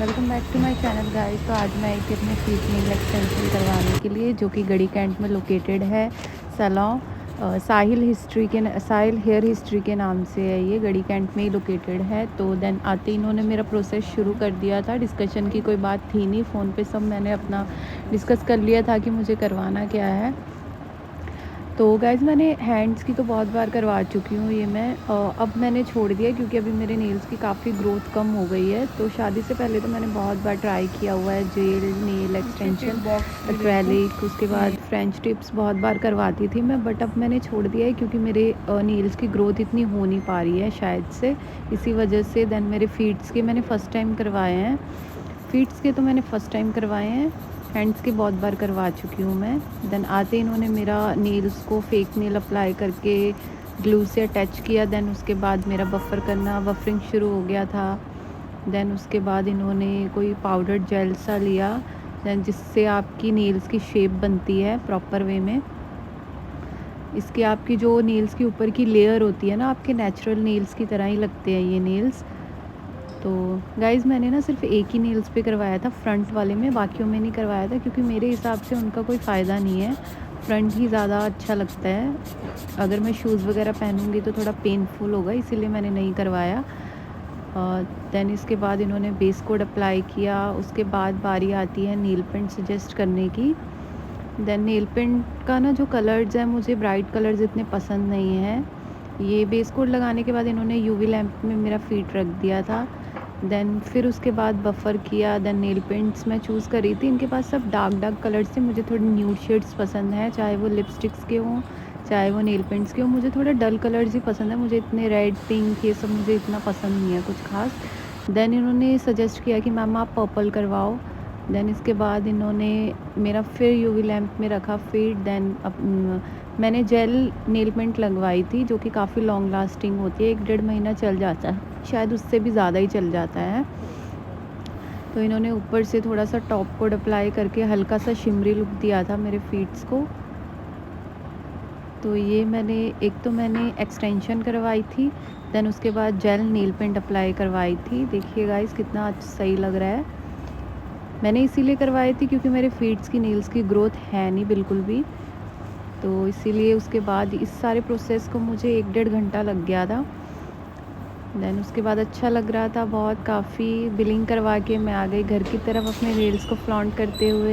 Welcome back to my channel guys. तो आज मैं एक अपने फीट नेल एक्सटेंशन करवाने के लिए, जो कि गढ़ी कैंट में लोकेटेड है, सैलून साहिल हेयर हिस्ट्री के नाम से है। ये गढ़ी कैंट में ही लोकेटेड है। तो देन आते इन्होंने मेरा प्रोसेस शुरू कर दिया था। डिस्कशन की कोई बात थी नहीं, फ़ोन पे सब मैंने अपना डिस्कस कर लिया था कि मुझे करवाना क्या है। तो गाइज़ मैंने हैंड्स की तो बहुत बार करवा चुकी हूँ ये मैं। अब मैंने छोड़ दिया क्योंकि अभी मेरे नेल्स की काफ़ी ग्रोथ कम हो गई है। तो शादी से पहले तो मैंने बहुत बार ट्राई किया हुआ है, जेल नेल एक्सटेंशन, एक्रेलिक, उसके बाद फ्रेंच टिप्स बहुत बार करवाती थी मैं। बट अब मैंने छोड़ दिया है क्योंकि मेरे नेल्स की ग्रोथ इतनी हो नहीं पा रही है शायद से, इसी वजह से। देन मेरे फीट्स के मैंने फ़र्स्ट टाइम करवाए हैं। फीट्स के तो मैंने फ़र्स्ट टाइम करवाए हैं, हैंड्स के बहुत बार करवा चुकी हूँ मैं। देन आते इन्होंने मेरा नेल्स को फेक नेल अप्लाई करके ग्लू से अटैच किया। देन उसके बाद मेरा बफ़र करना, बफरिंग शुरू हो गया था। देन उसके बाद इन्होंने कोई पाउडर जेल सा लिया, देन जिससे आपकी नेल्स की शेप बनती है प्रॉपर वे में। इसके आपकी जो नेल्स की ऊपर की लेयर होती है ना, आपके नेचुरल नेल्स की तरह ही लगते हैं ये नेल्स। तो गाइज़ मैंने ना सिर्फ एक ही नेल्स पे करवाया था, फ्रंट वाले में, बाकियों में नहीं करवाया था क्योंकि मेरे हिसाब से उनका कोई फ़ायदा नहीं है। फ्रंट ही ज़्यादा अच्छा लगता है। अगर मैं शूज़ वगैरह पहनूँगी तो थोड़ा पेनफुल होगा, इसीलिए मैंने नहीं करवाया। देन इसके बाद इन्होंने बेस कोड अप्लाई किया। उसके बाद बारी आती है नेल पेंट सजेस्ट करने की। देन नेल पेंट का ना जो कलर्स हैं, मुझे ब्राइट कलर्स इतने पसंद नहीं हैं। ये बेस कोड लगाने के बाद इन्होंने यूवी लैंप में मेरा फीट रख दिया था। देन फिर उसके बाद बफ़र किया। देन नेल पेंट्स मैं चूज़ कर रही थी, इनके पास सब डार्क कलर्स थे। मुझे थोड़ी न्यूड शेड्स पसंद हैं, चाहे वो लिपस्टिक्स के हों, चाहे वो नेल पेंट्स के हों। मुझे थोड़ा डल कलर्स ही पसंद है, मुझे इतने रेड पिंक ये सब मुझे इतना पसंद नहीं है कुछ ख़ास। देन इन्होंने सजेस्ट किया कि मैम आप पर्पल करवाओ। देन इसके बाद इन्होंने मेरा फिर यूवी लैंप में रखा फीट। देन मैंने जेल नेल पेंट लगवाई थी, जो कि काफ़ी लॉन्ग लास्टिंग होती है, 1-1.5 महीना चल जाता है, शायद उससे भी ज़्यादा ही चल जाता है। तो इन्होंने ऊपर से थोड़ा सा टॉप कोड अप्लाई करके हल्का सा शिमरी लुक दिया था मेरे फीट्स को। तो ये मैंने एक्सटेंशन करवाई थी। देन उसके बाद जेल नेल पेंट अप्लाई करवाई थी। देखिए गाइस कितना सही लग रहा है। मैंने इसीलिए करवाई थी क्योंकि मेरे फीट्स की नेल्स की ग्रोथ है नहीं बिल्कुल भी, तो इसीलिए उसके बाद इस सारे प्रोसेस को मुझे 1-1.5 घंटा लग गया था। देन उसके बाद अच्छा लग रहा था बहुत, काफ़ी बिलिंग करवा के मैं आ गई घर की तरफ अपने नेल्स को फ्लॉन्ट करते हुए।